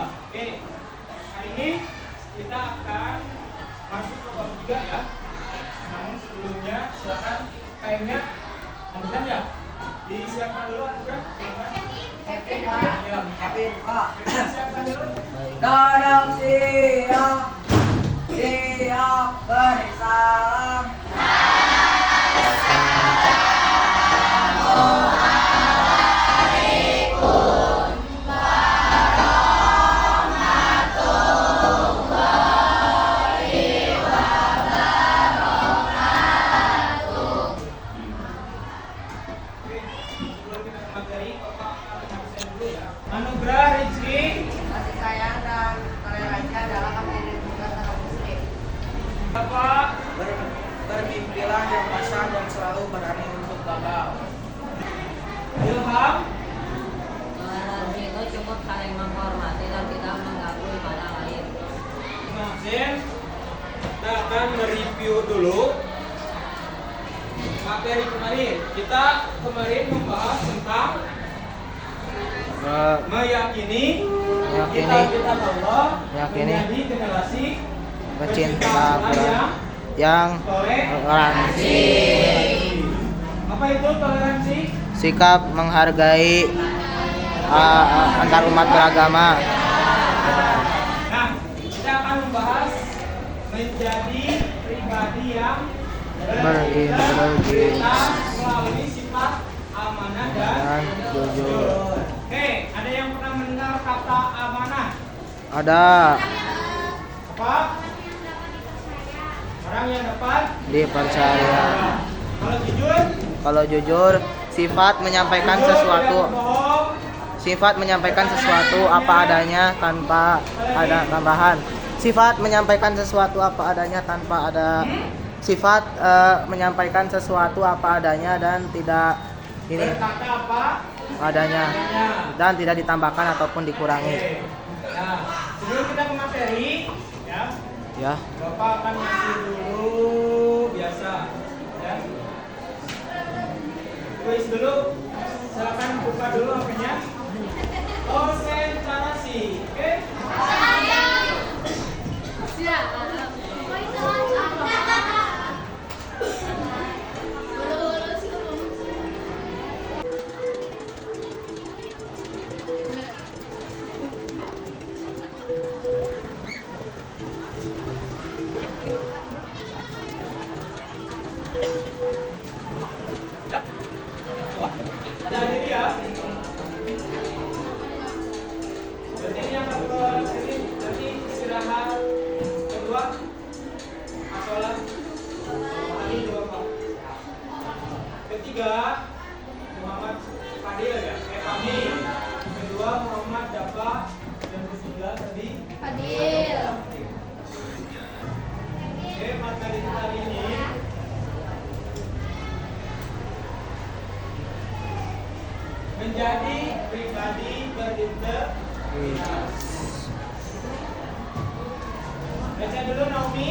Oke, hari ini kita akan masuk ke bab 3 ya. Namun sebelumnya silakan kainnya ambilkan ya. Disiapkan dulu Andra. Siapkan dulu. Dodong siap, siap beri salam. Oke, sebelum kita ke materi, Bapak akan absen dulu ya. Anugerah Rizki. Kasih sayang dan toleransi adalah hak tugas anak muslim. Bapak Bermimpilah yang besar dan selalu berani untuk gagal. Ilham. Toleransi itu cukup saling menghormati dan tidak mengganggu ibadah lain. Mazen, kita akan mereview dulu materi kemarin. Kita kemarin membahas tentang meyakini kita Allah menjadi generasi pecinta Quran yang toleransi. Apa itu toleransi? sikap menghargai antar umat beragama. Nah, kita akan membahas menjadi pribadi yang berintegritas melalui sifat amanah dan jujur. Oke, ada yang pernah mendengar kata amanah? Ada Apa? Orang yang dapat dipercaya. Kalau jujur, Kalau jujur, sifat menyampaikan jujur, sesuatu. tidak bohong. Sifat menyampaikan sesuatu apa adanya tanpa ada tambahan. Sifat menyampaikan sesuatu apa adanya tanpa ada sifat menyampaikan sesuatu apa adanya dan tidak ini Berkata apa? adanya dan tidak ditambahkan ataupun dikurangi. Oke. Nah, sebelum kita ke materi, ya, Ya. Bapak akan ngasih dulu biasa, ya. Kuis dulu. Silakan buka dulu HP-nya. Konsentrasi, oke? Jadi ya. Jadi ini yang kedua, jadi istirahat kedua. Asolat. Hari dua Pak. Ketiga Muhammad Fadil ya, Fadil. Kedua Muhammad Dafa dan ketiga tadi Fadil. Oke, materi kita hari ini menjadi pribadi berintegritas. Baca dulu Naomi.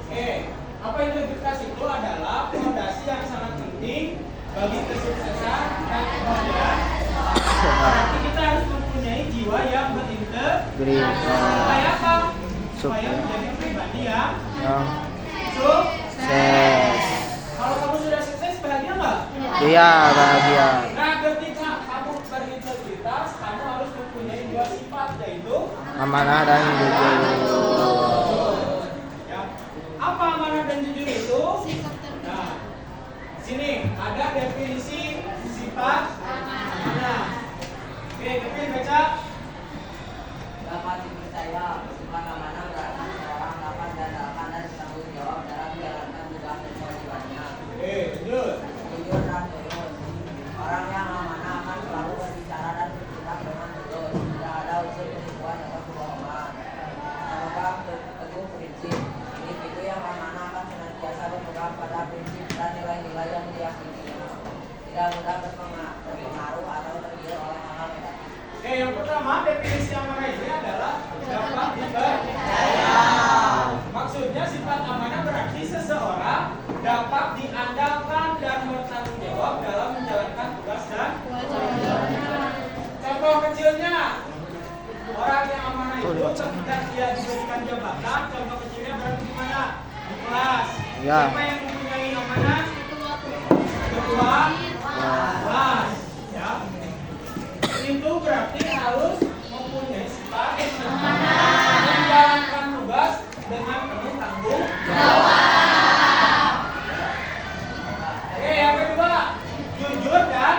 Oke, apa integritas itu adalah fondasi yang sangat penting bagi kesuksesan dan kebahagiaan. Berarti kita harus mempunyai jiwa yang berintegritas. Supaya apa? Supaya menjadi pribadi yang sukses. Kalau kamu sudah sukses, bahagia nggak? Iya, bahagia. Nah, ketika kamu berintegritas, kamu harus mempunyai dua sifat, yaitu Amanah dan jujur. ya. Apa amanah dan jujur itu? Nah, sini ada definisi sifat amanah. Oke, Kevin baca. Dapat dipercaya, sifat amanah berarti seseorang dapat diandalkan dan bertanggung jawab dalam menjalankan tugas dan kewajibannya. Oke, lanjut. Jujur dan tulus. Orang yang amanah akan selalu berbicara dan bertindak dengan tulus. Tidak ada unsur penipuan atau kebohongan. Memegang teguh prinsip. Individu yang amanah akan senantiasa berpegang pada prinsip dan nilai-nilai yang diyakini. Tidak mudah terpengaruh atau tergiur oleh hal-hal negatif. Oke, yang pertama definisi amanah ini adalah dapat dipercaya. Maksudnya sifat amanah berarti seseorang dapat diandalkan dan bertanggung jawab dalam menjalankan tugas dan kewajiban. Contoh kecilnya, orang yang amanah itu ketika dia diberikan jabatan, contoh kecilnya berarti di mana? Di kelas. Ya. Siapa yang mempunyai amanah? Ketua kelas. Ya. Itu berarti harus mempunyai sifat menjalankan tugas dengan penuh tanggung jawab. Oke, yang kedua, jujur dan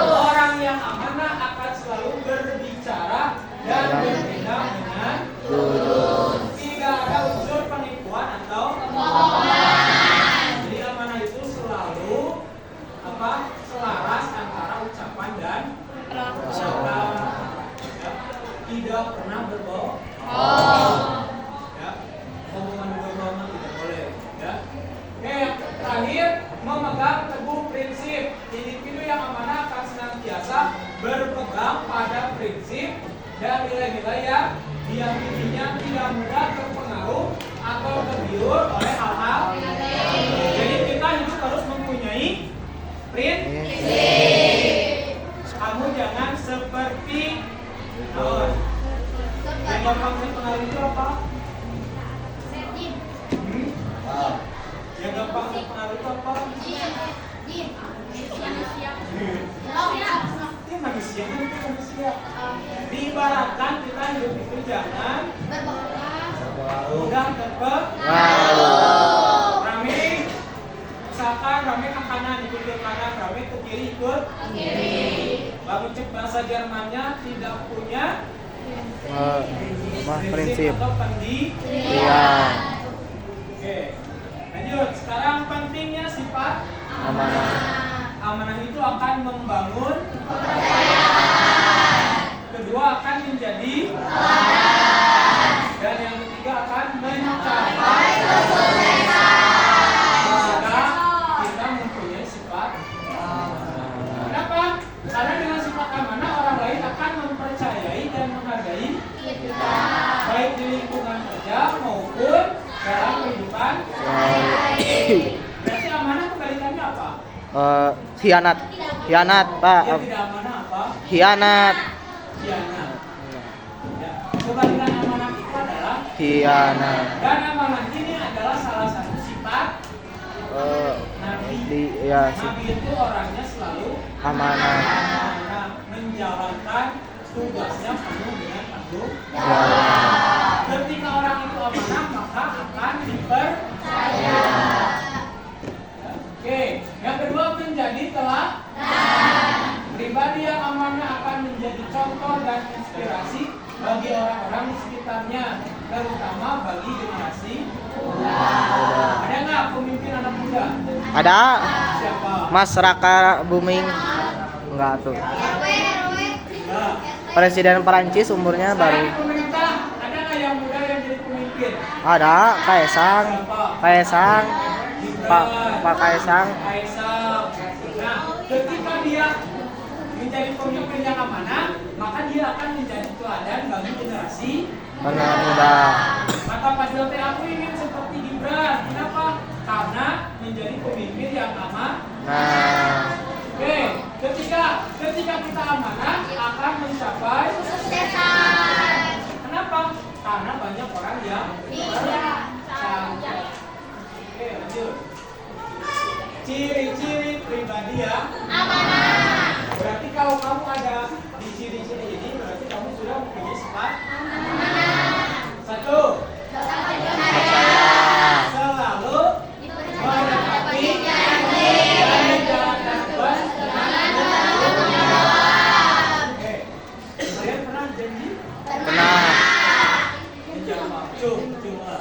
orang yang amanah akan selalu berbicara dan bertindak dengan jujur. Tidak ada unsur penipuan atau kebohongan. Jadi amanah itu selalu selaras antara ucapan dan perkataan. Ya. Tidak pernah berbohong. Ya. Omongan berbohong tidak boleh. Ya. Oke, yang terakhir, memegang teguh prinsip. Individu yang amanah akan senantiasa berpegang pada prinsip dan nilai-nilai yang diyakininya tidak mudah terpengaruh atau tergiur oleh hal-hal. Jadi kita hidup harus mempunyai prinsip. Kamu jangan seperti yang gampang terpengaruh itu apa? Yang gampang terpengaruh itu apa? Itu manusia. Diibaratkan kita hidup itu jangan mudah terpengaruh. Rame, misalkan rame ke kanan ikut ke kanan, rame ke kiri ikut kiri. Lalu cek bahasa Jermannya tidak punya prinsip atau pendirian. iya Oke, lanjut. Sekarang pentingnya sifat amanah. amanah itu akan membangun kedua akan menjadi dan yang ketiga akan mencapai jika kita mempunyai sifat amanah. Kenapa? Karena dengan sifat amanah orang lain akan mempercayai dan menghargai kita, baik di lingkungan kerja maupun dalam kehidupan. Berarti amanah kebalikannya apa? Khianat Pak. Yang tidak amanah apa? Khianat. Khianat. Ya. Kebalikan amanah itu adalah Khianat. dan amanah ini adalah salah satu sifat Nabi. Nabi itu orangnya selalu Amanah. menjalankan tugasnya penuh dengan tanggung Ya. jawab. Ketika orang itu amanah maka akan dipercaya. Oke, yang kedua menjadi teladan. Pribadi yang amanah akan menjadi contoh dan inspirasi bagi orang-orang di sekitarnya, terutama bagi generasi muda. Ada nggak pemimpin anak muda? Ada Siapa? Mas Raka Buming. Enggak tuh. Ya. Presiden Perancis umurnya Sekarang baru. di pemerintah ada nggak yang muda yang jadi pemimpin? Ada Kaisang. Gibran. Pak Kaisang. Kaisang. Nah, ketika dia menjadi pemimpin yang amanah, maka dia akan menjadi teladan bagi generasi Benar muda. Kata Pak Jote, aku ingin seperti Gibran. Kenapa? Karena menjadi pemimpin yang amanah. Nah, Oke, ketika kita amanah akan mencapai Kesuksesan. Kenapa? Karena banyak orang yang percaya. Oke, lanjut. Ciri-ciri pribadi yang Amanah. berarti kalau kamu ada di ciri-ciri ini berarti kamu sudah mempunyai sifat Amanah. satu. percaya. Selalu menepati janji dan menjalankan tugas dengan tanggung jawab. Oke, kalian pernah janji? Pernah. Menjawab. Cuma.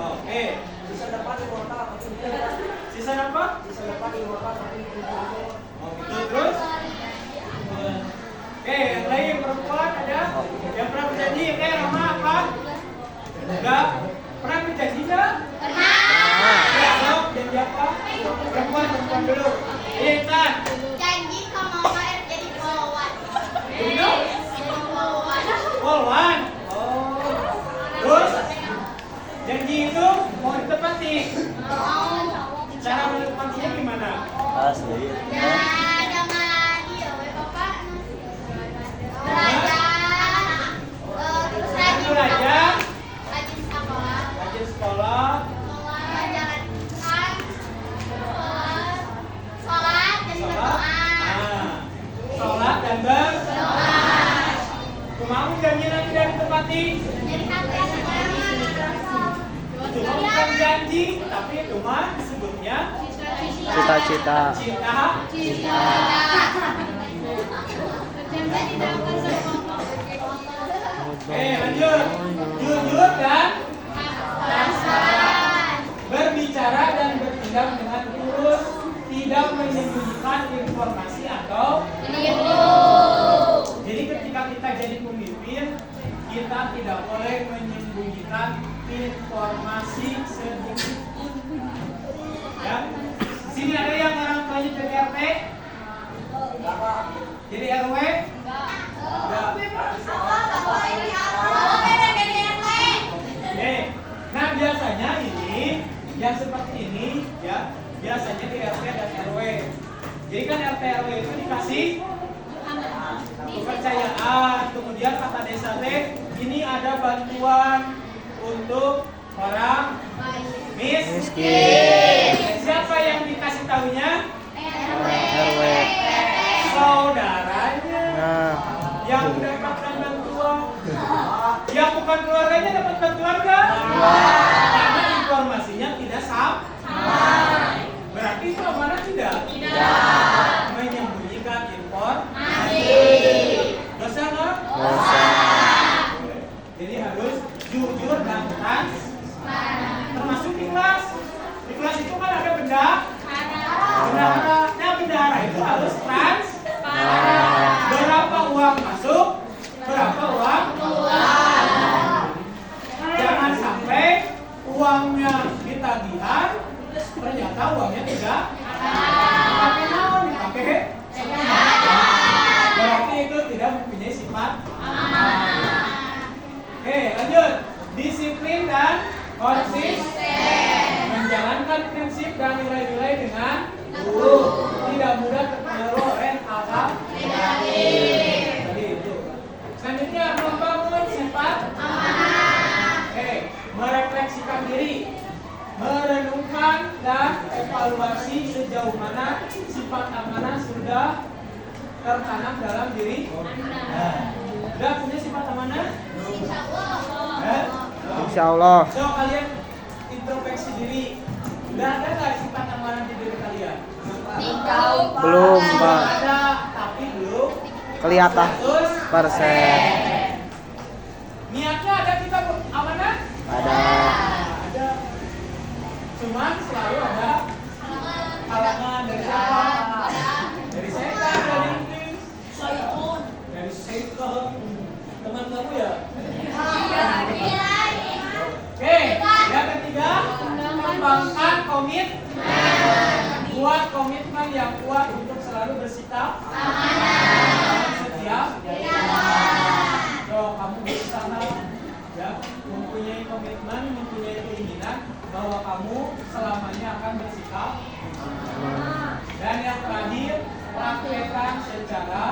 Oke. Bisa dapat immortal apa tidak? Sisa apa? Bisa dapat immortal tapi tidak. Oh gitu terus. Oke, yang lain perempuan ada? Yang pernah berjanji? Rama apa? Enggak. Pernah berjanji enggak? Pernah. Ya, sok janji apa? Perempuan dulu. Intan. Janji kalau mau jadi follower. Kamu janjinya tidak ditepati. Cuma bukan janji, tapi cuma disebutnya Cita-cita. cita. Lanjut. Jujur dan berbicara dan bertindak dengan lurus, tidak menyembunyikan informasi atau jadi ketika kita jadi pemimpin, kita tidak boleh menyembunyikan informasi sedikit pun. Ya. Sini ada yang orang tuanya jadi RT? Jadi RW? Enggak. Nah biasanya ini yang seperti ini ya biasanya di RT dan RW. Jadi kan RT RW itu dikasih kepercayaan. Kemudian kata desa teh ini ada bantuan untuk orang miskin. Siapa yang dikasih tahunya? RW. Saudaranya. Nah, Yang mendapatkan bantuan. Yang bukan keluarganya dapat bantuan enggak? Karena informasinya tidak sama. Berarti itu amanah tidak? Tidak. Menyembunyikan informasi. Dosa enggak? dosa. Jadi harus jujur dan transparan. Termasuk di kelas. Di kelas itu kan ada bendahara. Nah, bendahara itu harus transparan. Berapa uang masuk? Berapa uang keluar? Jangan sampai uangnya ditagihan, ternyata uangnya tidak dipakai naon, dipakai. Berarti itu tidak mempunyai sifat amanah. Oke, lanjut. Disiplin dan konsisten. Menjalankan prinsip dan nilai-nilai dengan lurus. Tidak mudah terpengaruh oleh hal-hal negatif. Tadi itu. Selanjutnya membangun sifat amanah. Merefleksikan diri. Merenungkan dan evaluasi sejauh mana sifat amanah sudah tertanam dalam diri. Sudah punya sifat amanah? Insya Allah. So kalian introspeksi diri. Sudah ada nggak sifat amanah di diri kalian? Belum, Pak. Ada, tapi belum Kelihatan 100%. Niatnya ada kita amanah? ada. Ada. Cuman selalu ada halangan dari siapa? Dari setan, dari iblis, dari setan. Teman kamu ya? Oke, yang ketiga, kembangkan komitmen. Buat komitmen yang kuat untuk selalu bersikap setia. So, kamu berusaha ya, mempunyai komitmen, mempunyai keinginan bahwa kamu selamanya akan bersikap. Dan yang terakhir, praktekkan secara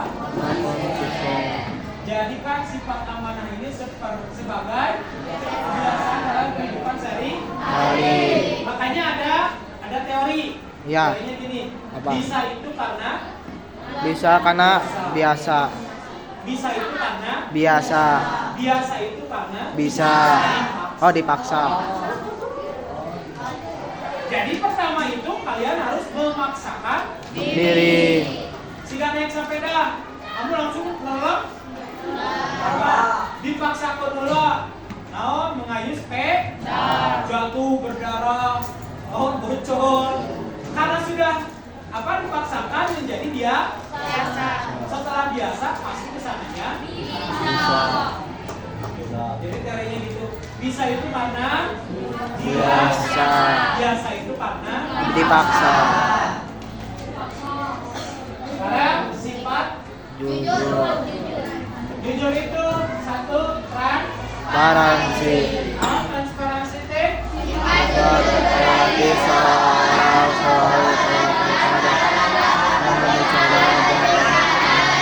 jadikan sifat amanah ini sebagai kebiasaan dalam kehidupan sehari-hari. Makanya ada teori. Ya. Teorinya gini. Apa? Bisa itu karena Bisa karena biasa. bisa itu karena Biasa. biasa itu karena Bisa. Oh, dipaksa. Jadi pertama itu kalian harus memaksakan Diri. Sidang naik sepeda, kamu langsung nolong? Dipaksa ke dulu. Naon mengayu sepeda, jatuh berdarah, naon bocor. Karena sudah dipaksakan menjadi biasa. Setelah biasa pasti kesananya bisa. Jadi teorinya gitu. Bisa itu karena Biasa. Biasa itu karena Dipaksa. Sekarang sifat Jujur. jujur itu satu Transparansi. transparansi teh Berarti salah selalu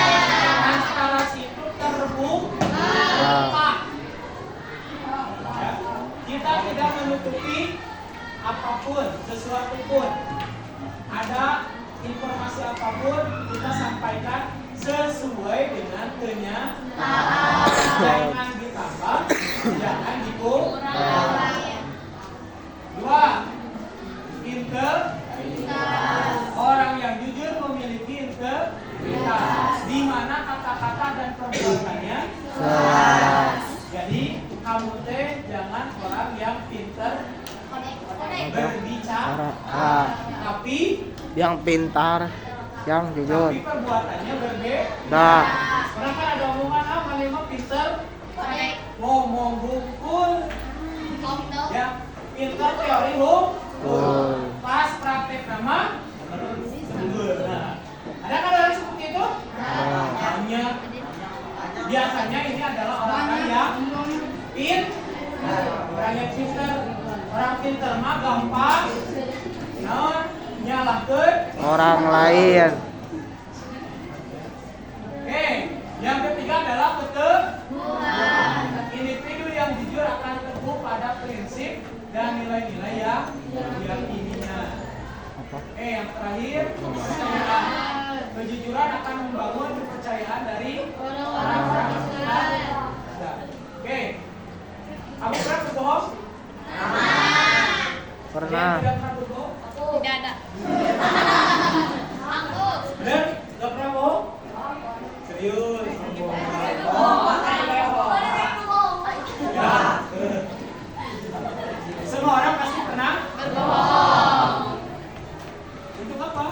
transparansi itu terbuka. Ya. Kita tidak menutupi apapun, sesuatu pun. Ada informasi apapun kita sampaikan sesuai dengan kenyataan. jangan ditambah, jangan dikurangi. 2. Pinter. Orang yang jujur memiliki integritas, di mana kata-kata dan perbuatannya selaras. Jadi kamu teh jangan orang yang pinter berbicara, tapi Yang pintar, yang jujur. perbuatannya berbeda. Dah. Pernah kan ada omongan mana mah pinter ngomong hukum, ya pinter teori hukum, pas praktek nama nah, ada kan orang seperti itu? Banyak. Biasanya ini adalah orang yang orang yang pinter. Orang pinter mah gampang nyalahkeun Orang lain. Oke, yang ketiga adalah keteguhan. Individu yang jujur akan teguh pada prinsip dan nilai-nilai yang diyakininya. Yang terakhir, kepercayaan. Kejujuran akan membangun kepercayaan dari orang-orang sekitar. Oke, kamu pernah berbohong? Pernah. Yang tidak pernah berbohong? Tidak ada. Aku. Bener? Gak pernah bohong? Serius? Ya. Semua orang pasti pernah berbohong. Untuk apa?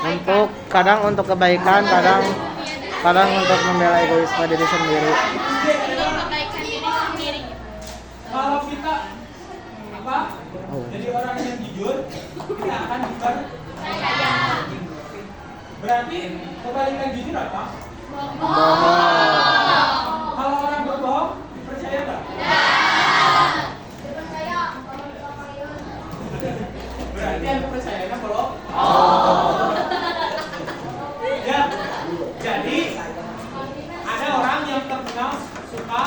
Untuk kadang untuk kebaikan, kadang untuk membela egoisme diri sendiri. Kebaikan diri sendiri. Kalau kita apa? Oh. Jadi orang yang jujur, kita akan dipercaya. Berarti kebalikan jujur apa? Bohong. Kalau orang berbohong, dipercaya nggak? Berarti yang dipercayanya bohong. Ya, jadi ada orang yang terkenal suka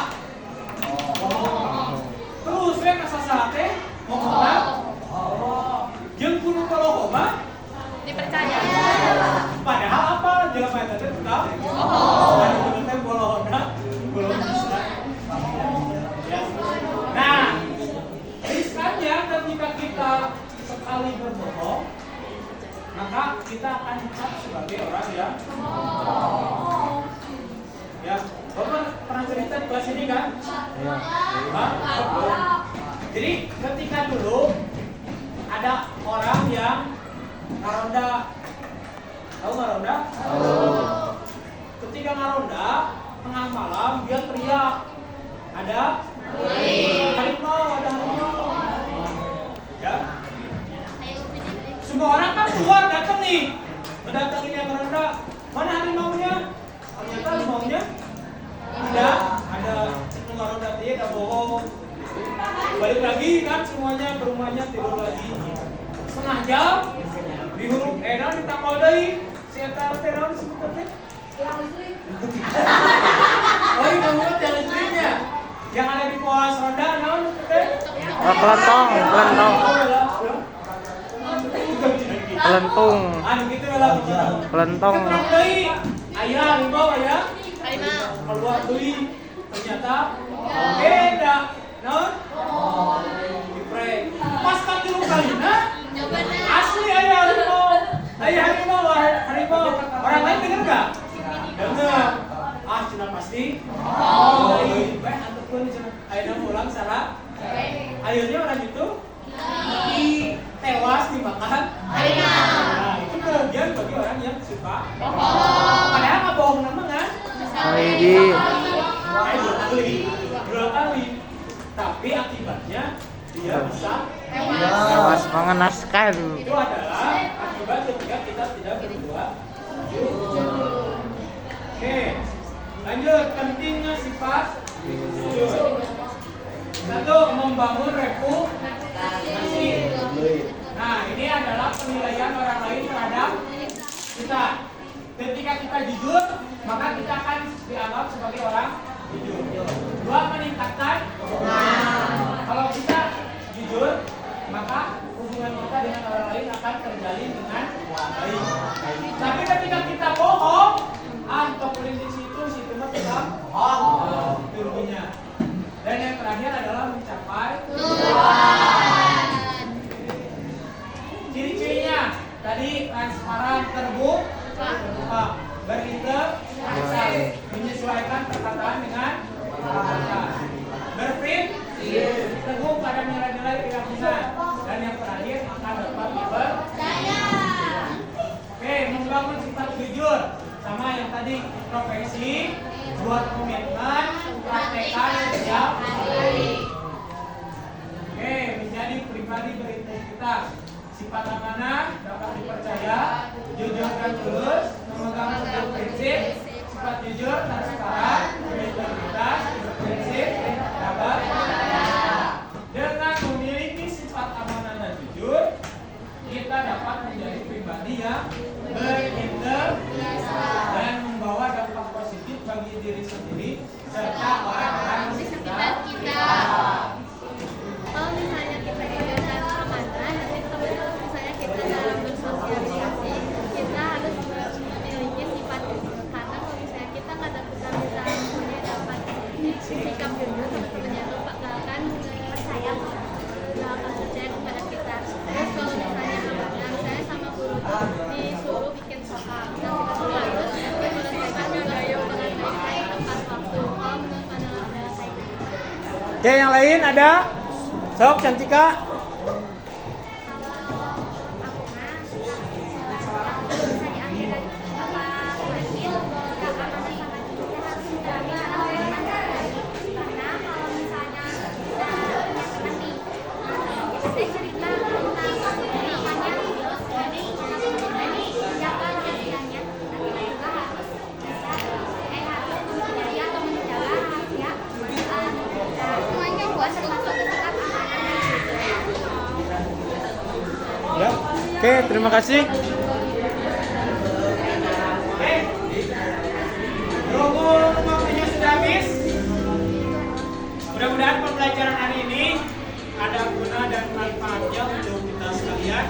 bohong. Terus we kasasala teh ngomongna jeung kudu bohong mah Dipercaya. padahal apa jelema eta teh tukang bohong. Anu kudu teh bohongna belum bisa. Ya. Nah, riskannya ketika kita sekali berbohong, maka kita akan dicap sebagai orang yang ya, Bapak pernah cerita di kelas ini kan? Iya. Pak? Jadi ketika dulu ada orang yang ngaronda, tahu ngaronda? Ketika ngaronda tengah malam dia teriak, ada harimau, ada harimau. Ya. Semua orang kan keluar datang nih, mendatangin yang ngaronda. Mana harimaunya? Ternyata harimaunya tidak ada. Ngaronda dia udah bohong. Balik lagi kan semuanya ke rumahnya, tidur lagi. Setengah jam di huruf edan ditakol deui si eta teh naon disebut teh? Tiang listrik. Oh, ini namanya tiang listriknya. Yang ada di pos ronda naon teh? Kelentong. Kelentung. Anu gitu lah. Kelentong. Keterang deui. Aya harimau aya. Harimau. Keluar deui. Ternyata beda. Naon? Dipre. Pas ka tilu kalina asli aya harimau. Aya harimau, harimau. Orang lain denger enggak? Dengar. Ah, cenah pasti. Oh, bae anteupkeun cenah. Ayeuna ulang salah. Akhirnya orang itu tewas dimakan harimau. Nah, itu kerugian bagi orang yang suka bohong. Padahal nggak bohong nama kan? Lagi. Dua kali. Tapi akibatnya dia bisa Tewas mengenaskan. itu adalah akibat ketika kita tidak berbuat jujur. Oke, lanjut. Pentingnya sifat jujur. Satu, membangun reputasi. Nah, ini adalah penilaian orang lain terhadap kita. Ketika kita jujur, maka kita akan dianggap sebagai orang jujur. Dua, meningkatkan. Kalau kita jujur, maka hubungan kita dengan orang lain akan terjalin dengan baik. Tapi ketika kita bohong, untuk di situ mah kita bohong. perkataan dengan fakta. Berprinsip teguh pada nilai-nilai keyakinan. Dan yang terakhir akan dapat dipercaya. Oke, membangun sifat jujur sama yang tadi profesi, buat komitmen, praktekkan setiap hari. Oke, menjadi pribadi berintegritas, sifat amanah, dapat dipercaya, jujur dan tulus, memegang teguh prinsip, sifat jujur, transparan, berintegritas, berprinsip, dapat dipercaya. Dengan memiliki sifat amanah dan jujur, kita dapat menjadi pribadi yang berintegritas dan membawa dampak positif bagi diri sendiri serta orang-orang di sekitar kita. Kalau misalnya kita jujur dan amanah, nanti misalnya kita dalam bersosialisasi, kita harus memiliki sifat jujur. Karena kalau misalnya kita nggak dapat sikap jujur, teman-temannya itu akan percaya kepada kita. Terus kalau misalnya amanah, misalnya sama guru tuh disuruh bikin soal, nah kita tuh harus menyelesaikan dengan baik tepat waktu. Kalau menurut pandangan saya kayak gitu. Oke, yang lain ada? Sok, Cantika. Ya. Oke, terima kasih. Berhubung waktunya sudah habis, mudah-mudahan pembelajaran hari ini ada guna dan manfaatnya untuk kita sekalian.